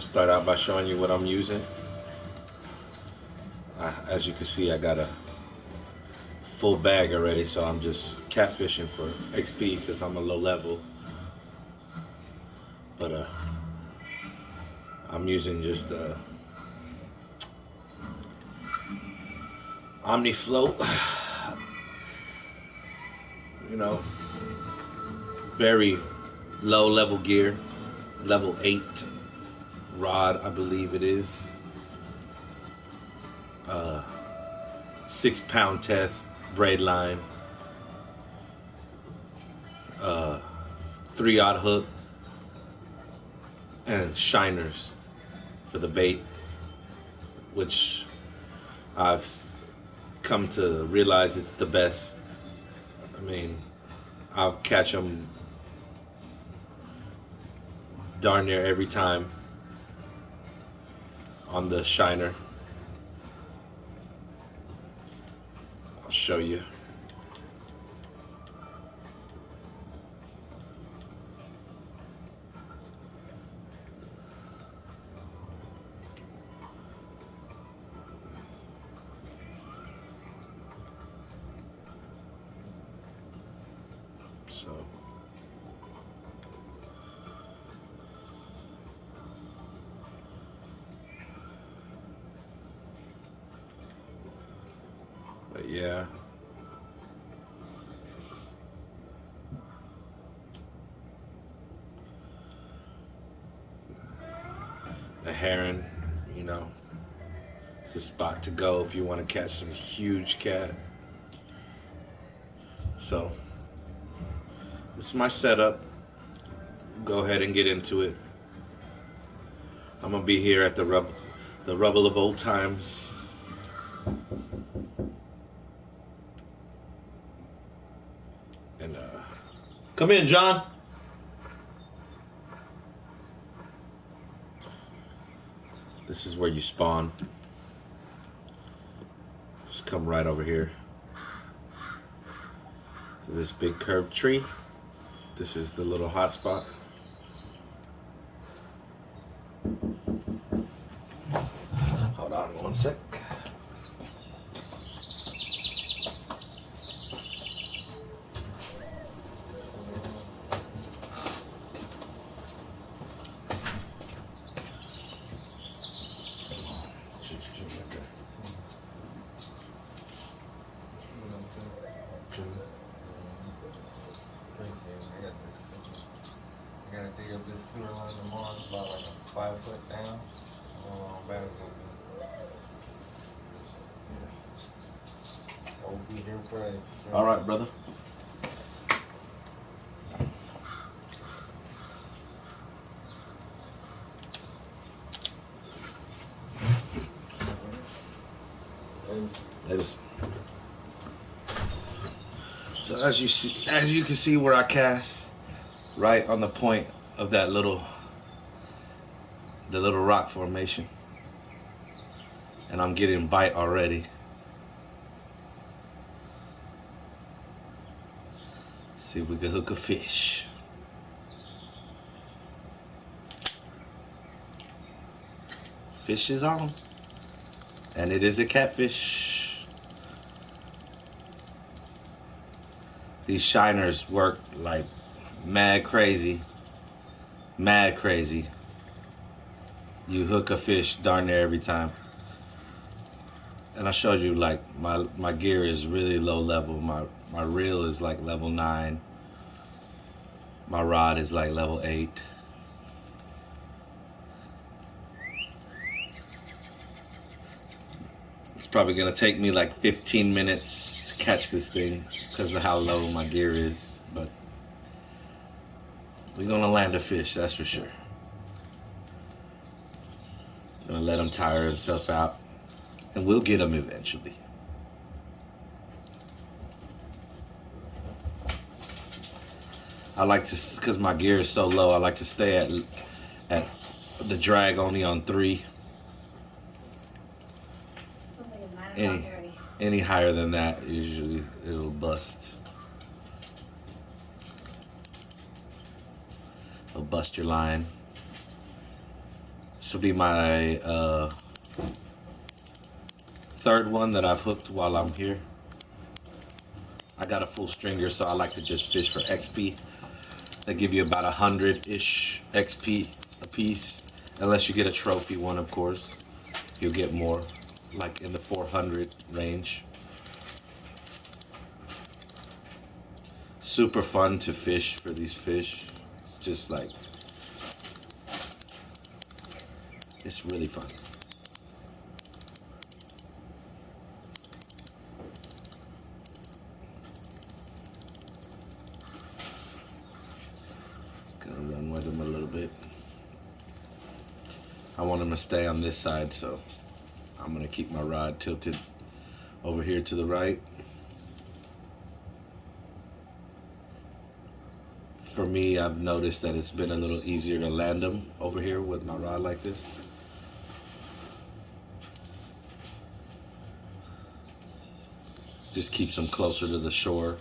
I'll start out by showing you what I'm using. As you can see, I got a full bag already, so I'm just catfishing for XP since I'm a low level. But I'm using just Omni Float. You know, very low level gear, level 8 rod, I believe it is. 6-pound test, braid line, 3/0 hook, and shiners for the bait, which I've come to realize it's the best. I mean, I'll catch them darn near every time on the shiner. I'll show you. So but yeah, Neherrin, you know, it's a spot to go if you want to catch some huge cat. So this is my setup. Go ahead and get into it. I'm gonna be here at the rubble of old times. And come in, John. This is where you spawn. Just come right over here to this big curved tree. This is the little hot spot. Hold on one sec. I gotta dig up this sewer line tomorrow, about like a 5 foot down. Back I'll be here Friday. All right, brother. So as you can see where I cast, right on the point of that little rock formation, and I'm getting bite already. See if we can hook a fish. Fish is on, and it is a catfish. These shiners work like mad crazy. Mad crazy. You hook a fish darn near every time. And I showed you like my gear is really low level. My reel is like level 9. My rod is like level 8. It's probably gonna take me like 15 minutes to catch this thing because of how low my gear is, but we're gonna land a fish, that's for sure. Gonna let him tire himself out, and we'll get him eventually. I like to, because my gear is so low, I like to stay at the drag only on 3. Any higher than that, usually it'll bust. It'll bust your line. This will be my third one that I've hooked while I'm here. I got a full stringer, so I like to just fish for XP. They give you about 100-ish XP a piece, unless you get a trophy one, of course. You'll get more, like in the 400 range. Super fun to fish for these fish. It's just like, it's really fun. Gonna run with them a little bit. I want them to stay on this side, so I'm gonna keep my rod tilted over here to the right. For me, I've noticed that it's been a little easier to land them over here with my rod like this. Just keeps them closer to the shore.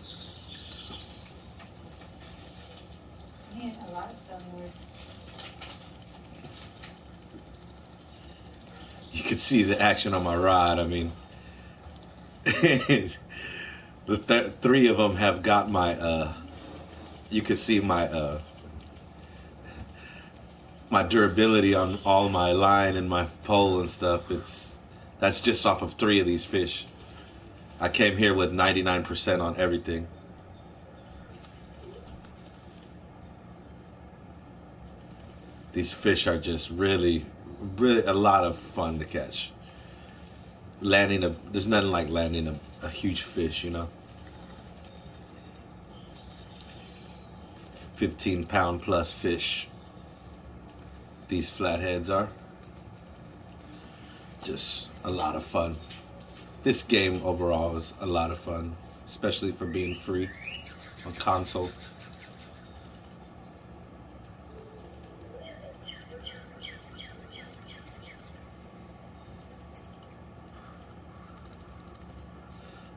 Yeah, a lot of them were. You can see the action on my rod. I mean, the three of them have got my, you can see my durability on all my line and my pole and stuff. That's just off of 3 of these fish. I came here with 99% on everything. These fish are just really a lot of fun to catch. There's nothing like landing a huge fish, you know. 15-pound plus fish. These flatheads are just a lot of fun. This game overall is a lot of fun, especially for being free on console.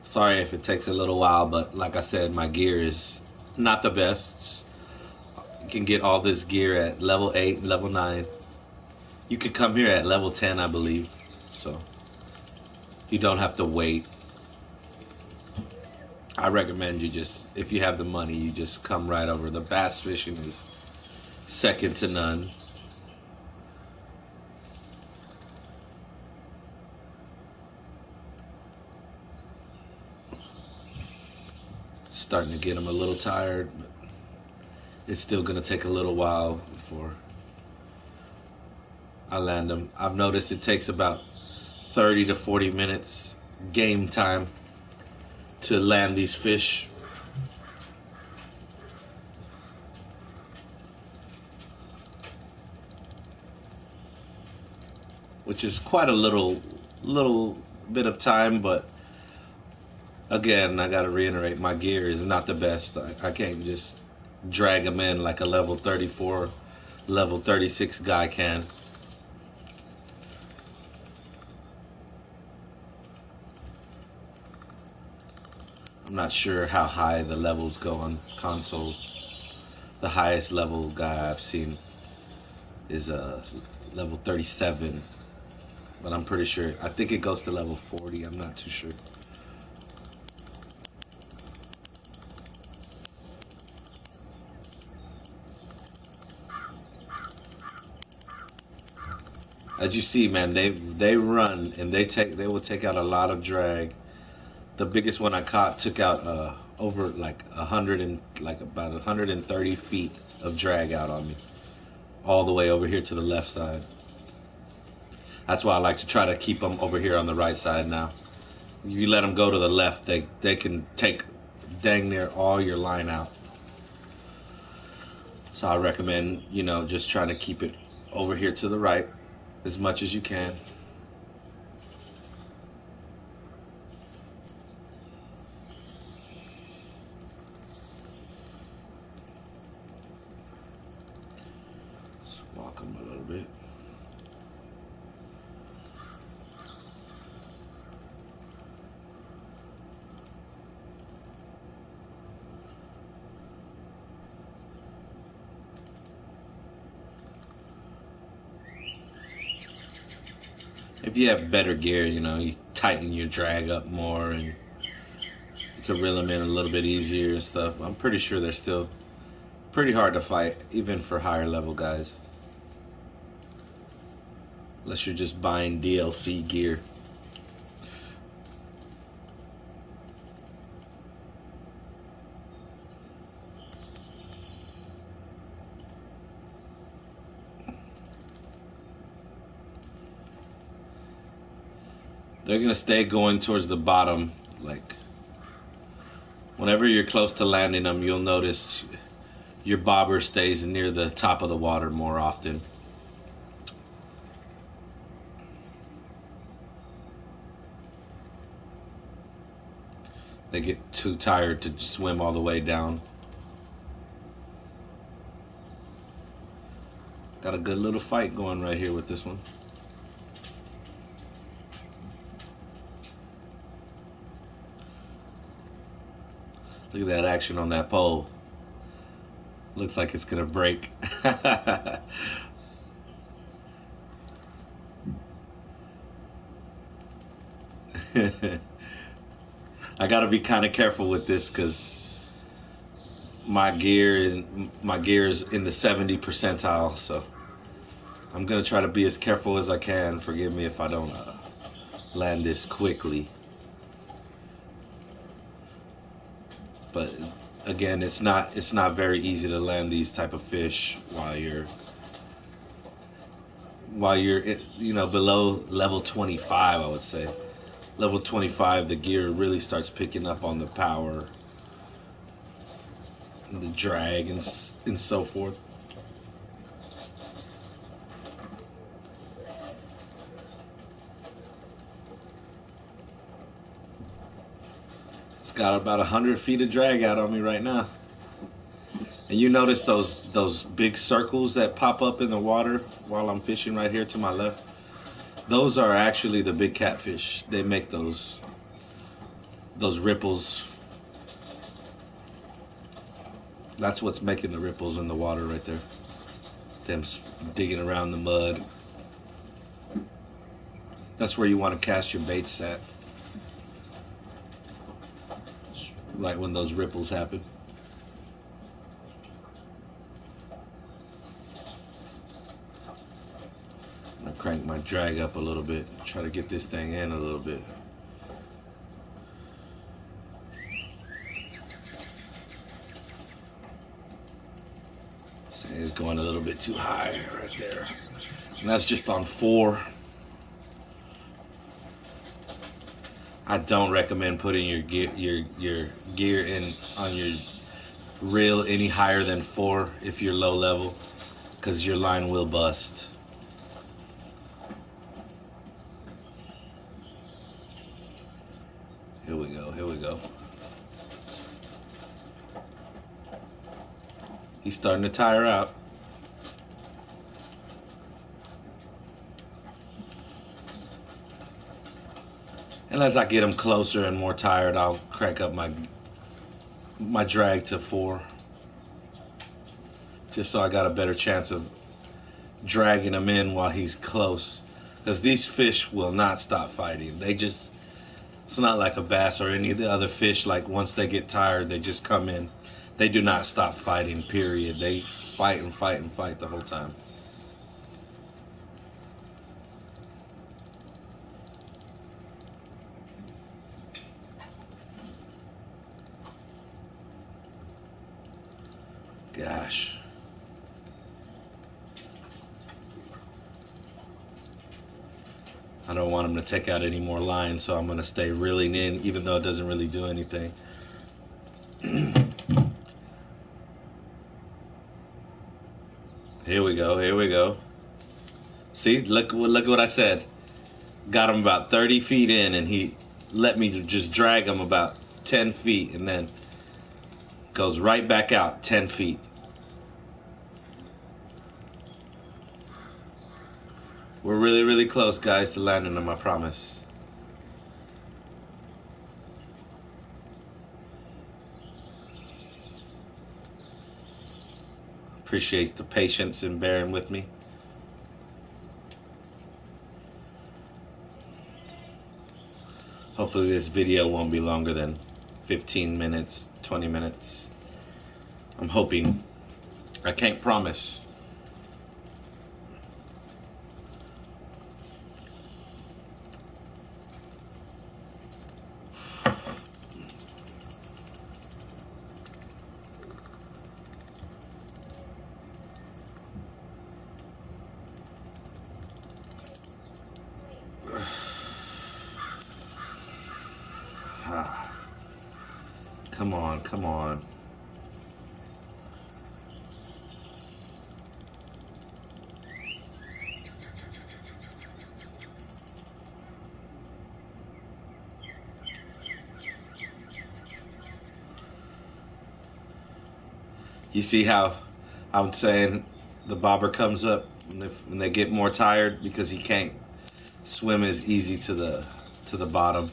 Sorry if it takes a little while, but like I said, my gear is not the best. You can get all this gear at level 8, level 9. You could come here at level 10, I believe. So you don't have to wait. I recommend you just, if you have the money, you just come right over. The bass fishing is second to none. Starting to get them a little tired, but it's still gonna take a little while before I land them. I've noticed it takes about 30 to 40 minutes game time to land these fish. Which is quite a little bit of time, but again, I gotta reiterate, my gear is not the best. I can't just drag them in like a level 34, level 36 guy can. I'm not sure how high the levels go on consoles. The highest level guy I've seen is level 37, but I'm pretty sure, I think it goes to level 40, I'm not too sure. As you see, man, they run and they will take out a lot of drag. The biggest one I caught took out over like about 130 feet of drag out on me, all the way over here to the left side. That's why I like to try to keep them over here on the right side now. You let them go to the left, they can take dang near all your line out. So I recommend, you know, just trying to keep it over here to the right as much as you can. Just walk them a little bit. if you have better gear, you know, you tighten your drag up more and you could reel them in a little bit easier and stuff. I'm pretty sure they're still pretty hard to fight, even for higher level guys. Unless you're just buying DLC gear. They're gonna stay going towards the bottom. Like, whenever you're close to landing them, you'll notice your bobber stays near the top of the water more often. They get too tired to swim all the way down. Got a good little fight going right here with this one. Look at that action on that pole. Looks like it's gonna break. I gotta be kind of careful with this because my gear is in the 70 percentile, so I'm gonna try to be as careful as I can. Forgive me if I don't land this quickly. But again, it's not very easy to land these type of fish while you're you know, below level 25. I would say level 25, the gear really starts picking up on the power, and the drag, and so forth. It's got about 100 feet of drag out on me right now. And you notice those big circles that pop up in the water while I'm fishing right here to my left? Those are actually the big catfish. They make those ripples. That's what's making the ripples in the water right there. Them digging around the mud. That's where you want to cast your baits at. Right when those ripples happen. I'm gonna crank my drag up a little bit. Try to get this thing in a little bit. It's going a little bit too high right there. And that's just on 4. I don't recommend putting your gear in on your reel any higher than 4 if you're low level, because your line will bust. Here we go, here we go. He's starting to tire out. And as I get him closer and more tired, I'll crank up my drag to 4. Just so I got a better chance of dragging him in while he's close. Because these fish will not stop fighting. It's not like a bass or any of the other fish, like once they get tired, they just come in. They do not stop fighting, period. They fight and fight and fight the whole time. Gosh. I don't want him to take out any more line, so I'm going to stay reeling in, even though it doesn't really do anything. Here we go, here we go. See, look what I said. Got him about 30 feet in, and he let me just drag him about 10 feet, and then goes right back out 10 feet. We're really, really close, guys, to landing them, I promise. Appreciate the patience and bearing with me. Hopefully this video won't be longer than 15 minutes, 20 minutes. I'm hoping. I can't promise. Come on, come on. You see how I'm saying the bobber comes up when they get more tired because he can't swim as easy to the bottom.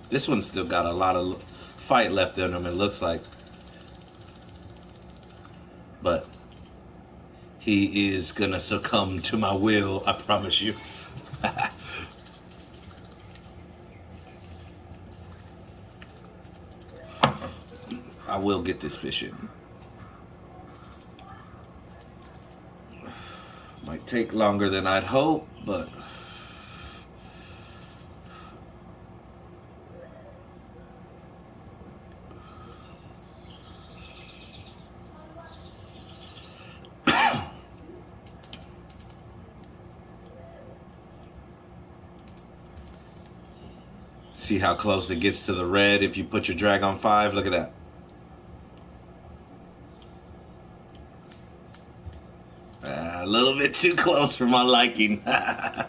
This one's still got a lot of fight left in him, it looks like. But he is gonna succumb to my will, I promise you. I will get this fish in. Might take longer than I'd hope, but see how close it gets to the red if you put your drag on 5? Look at that. A little bit too close for my liking. I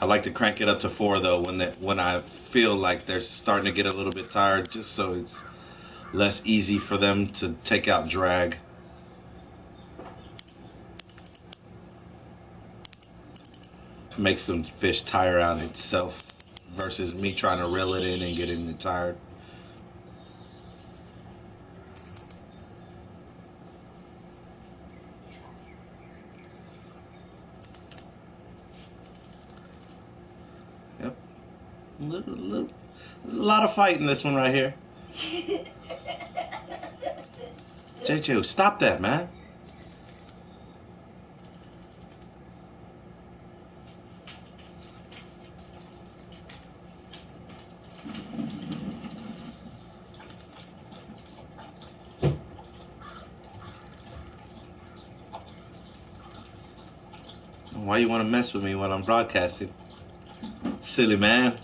like to crank it up to 4 though when I feel like they're starting to get a little bit tired, just so it's less easy for them to take out drag. Makes them fish tire out itself versus me trying to reel it in and getting it tired. Yep. There's a lot of fight in this one right here. JJ, stop that, man. Why you want to mess with me when I'm broadcasting? Silly man.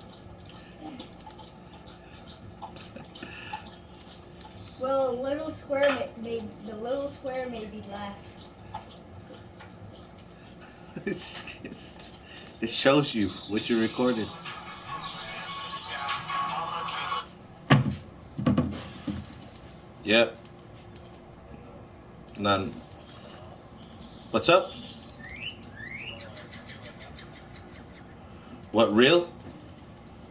Well, the little square made me laugh. It shows you what you recorded. Yep. None. What's up? What, real?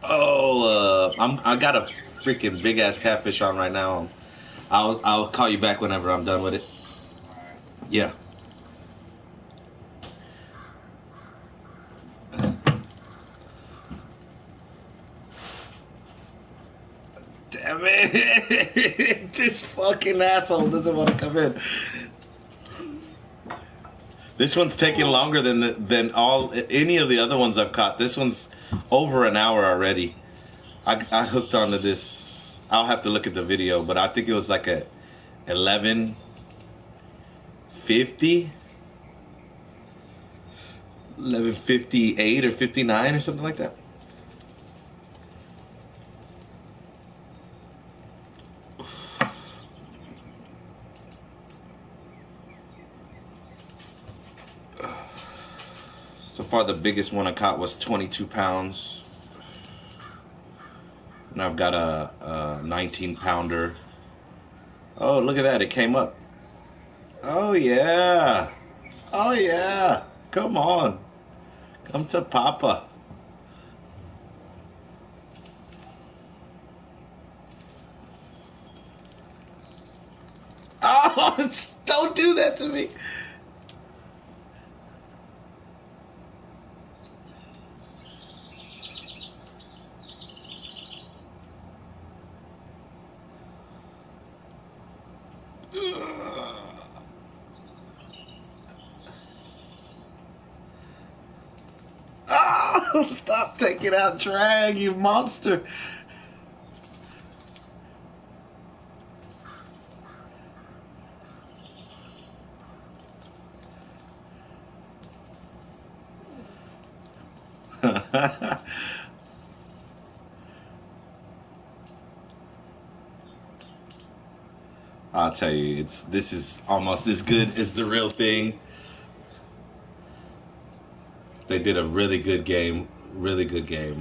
Oh, I got a freaking big ass catfish on right now. I'll call you back whenever I'm done with it. Yeah. Damn it! This fucking asshole doesn't want to come in. This one's taking longer than any of the other ones I've caught. This one's over an hour already. I hooked onto this. I'll have to look at the video, but I think it was like a 11:50, 11:58 or 59 or something like that. So far, the biggest one I caught was 22 pounds. And I've got a 19 pounder. Oh, look at that. It came up. Oh, yeah. Oh, yeah. Come on. Come to Papa. Oh, don't do that to me. Oh, stop taking out drag, you monster. I'll tell you, this is almost as good as the real thing. They did a really good game. Really good game.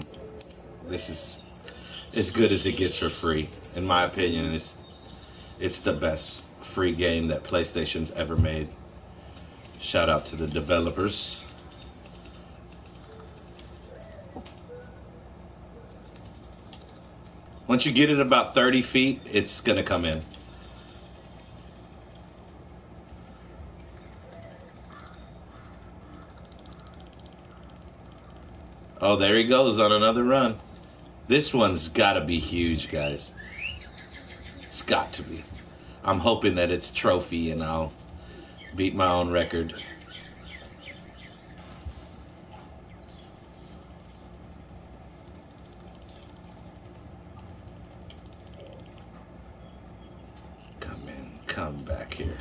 This is as good as it gets for free. In my opinion, it's the best free game that PlayStation's ever made. Shout out to the developers. Once you get it about 30 feet, it's gonna come in. Oh, there he goes on another run. This one's gotta be huge, guys. It's got to be. I'm hoping that it's trophy and I'll beat my own record. Come in, come back here.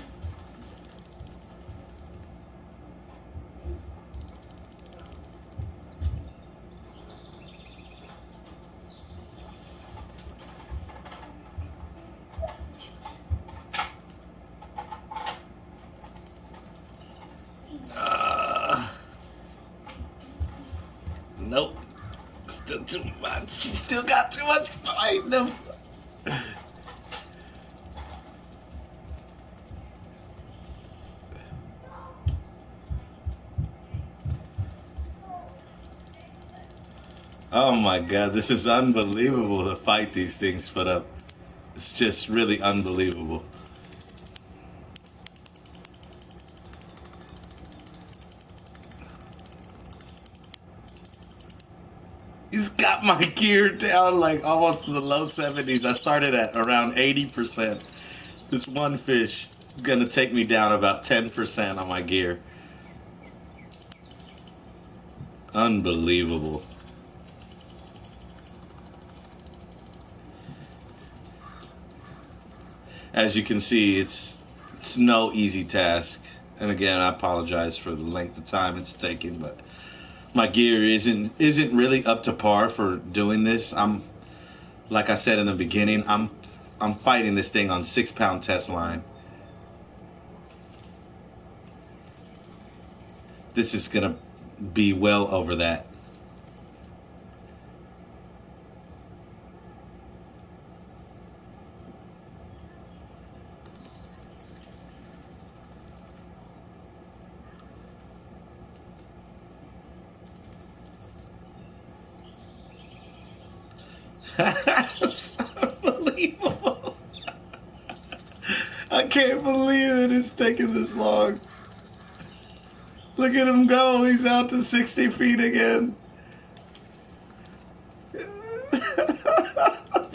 Nope. Still too much. She still got too much fighting him. Oh my god, this is unbelievable, the fight these things put up. It's just really unbelievable. He's got my gear down like almost to the low 70s. I started at around 80%. This one fish is gonna take me down about 10% on my gear. Unbelievable. As you can see, it's no easy task. And again, I apologize for the length of time it's taking, but my gear isn't really up to par for doing this. Like I said in the beginning, I'm fighting this thing on 6-pound test line. This is gonna be well over that. It's unbelievable. I can't believe it. It's taking this long. Look at him go. He's out to 60 feet again. It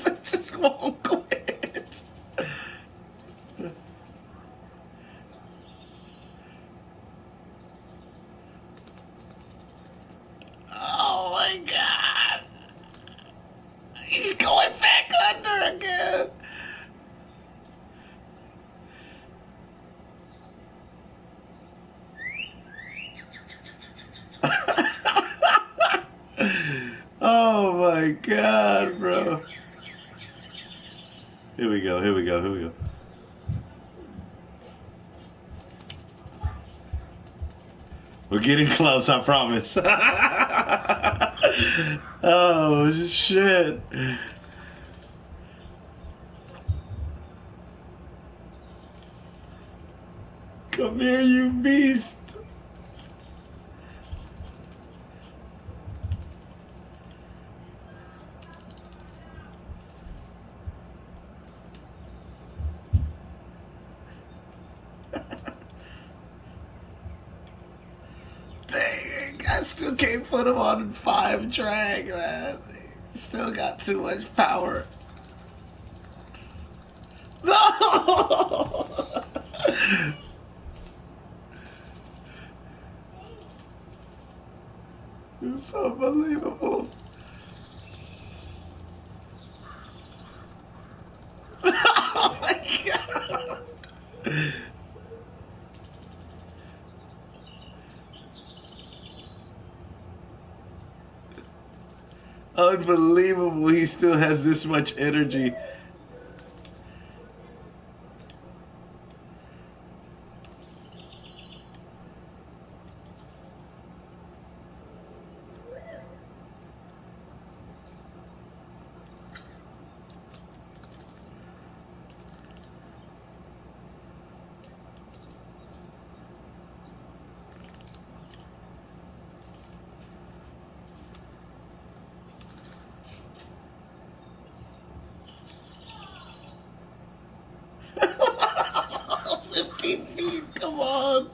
just won't quit. Oh my god. He's going back under again. Oh my god, bro. Here we go, here we go, here we go. We're getting close, I promise. Oh shit. Come here, you beast. Dang, I still can't put him on 5 drag, man. Still got too much power. No! It's unbelievable. Oh my God. Unbelievable. He still has this much energy. Come on.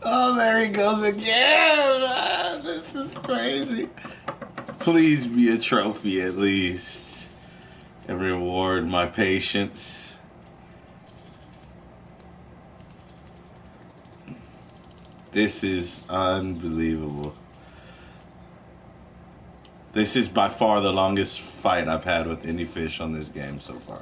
Oh, there he goes again. Ah, this is crazy. Please be a trophy at least and reward my patience. This is unbelievable. This is by far the longest fight I've had with any fish on this game so far.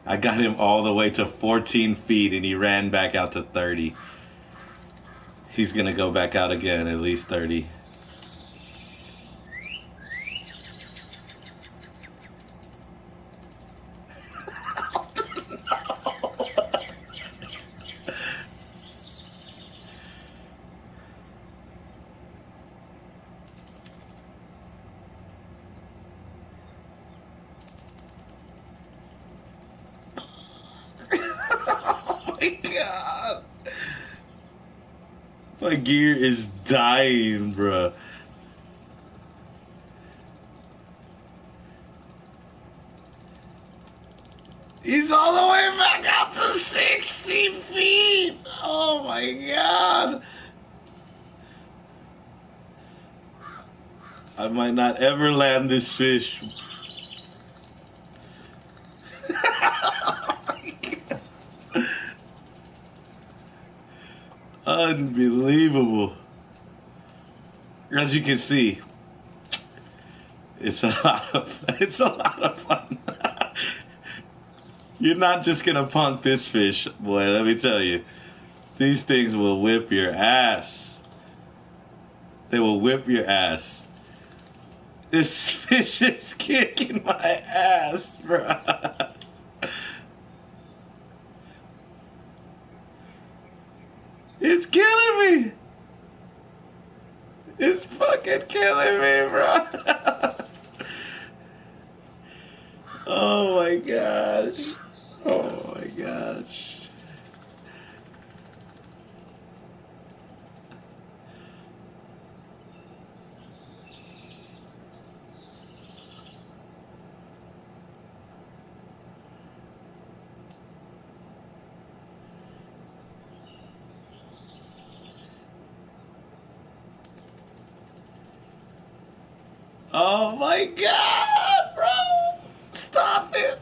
I got him all the way to 14 feet and he ran back out to 30. He's gonna go back out again, at least 30. Oh my God. My gear is dying, bruh. He's all the way back out to 60 feet. Oh my God. I might not ever land this fish. Unbelievable. As you can see, it's a lot of fun. You're not just gonna punk this fish, boy, let me tell you. These things will whip your ass. They will whip your ass. This fish is kicking my ass, bro. It's killing me. It's fucking killing me, bro. Oh my gosh. Oh my gosh. Oh my God, bro. Stop it.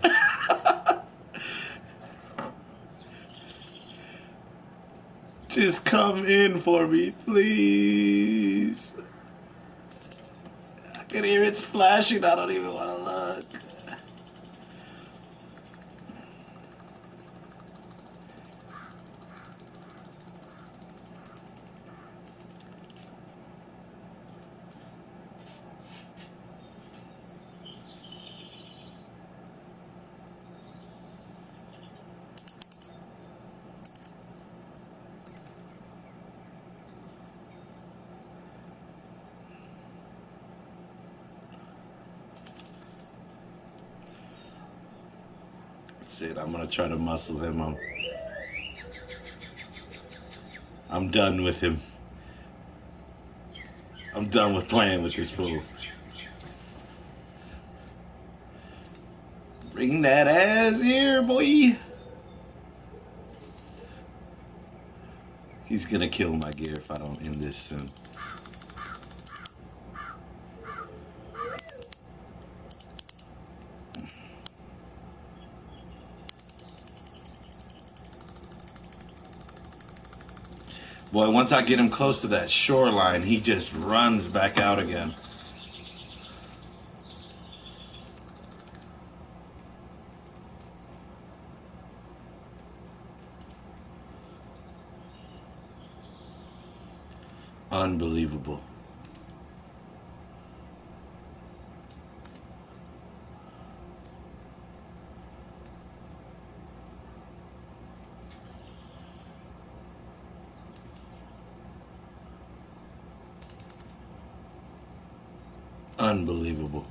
Just come in for me, please. I can hear it's flashing. I don't even want to look. That's it. I'm gonna try to muscle him. I'm done with him. I'm done with playing with this fool. Bring that ass here, boy. He's gonna kill my gear if I don't end this soon. Boy, once I get him close to that shoreline, he just runs back out again. Unbelievable. Unbelievable.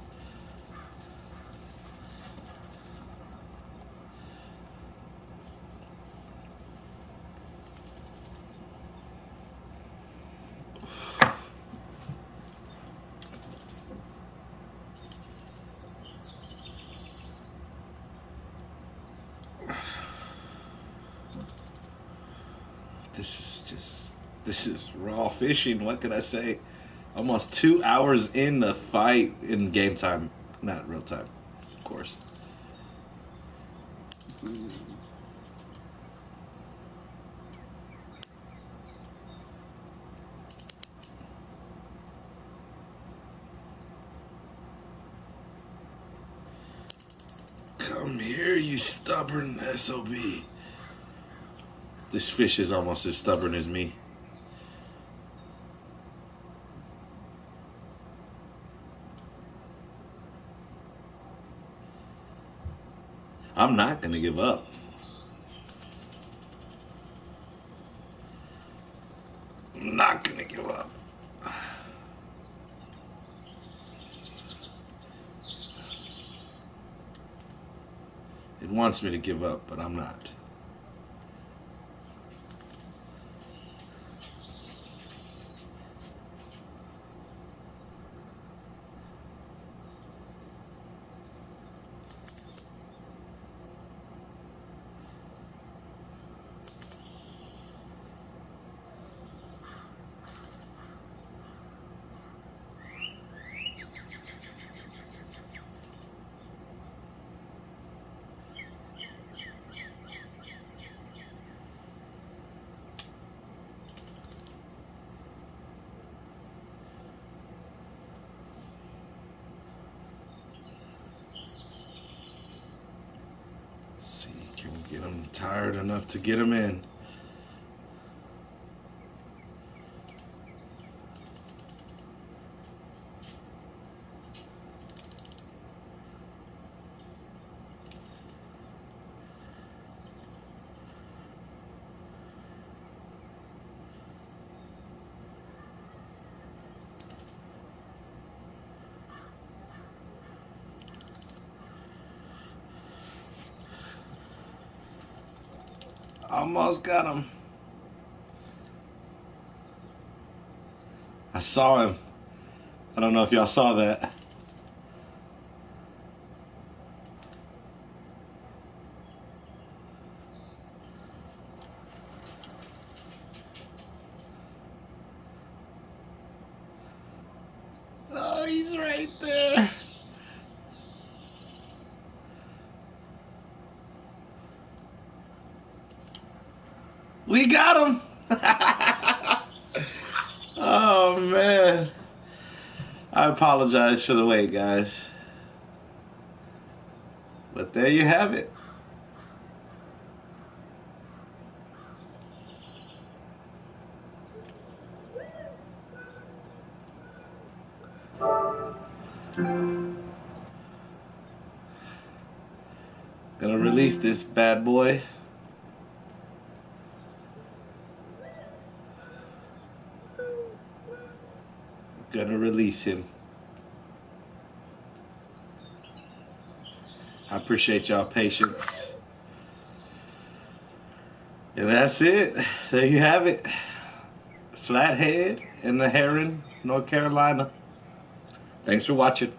This is raw fishing. What can I say? Almost 2 hours in the fight in game time. Not real time, of course. Come here, you stubborn SOB. This fish is almost as stubborn as me. I'm not gonna give up. I'm not gonna give up. It wants me to give up, but I'm not. Can we get him tired enough to get him in? Almost got him. I saw him. I don't know if y'all saw that. Oh, he's right there. We got him. Oh, man. I apologize for the wait, guys. But there you have it. Gonna release this bad boy. Gonna release him. I appreciate y'all patience. And that's it. There you have it. Flathead in Neherrin, North Carolina. Thanks for watching.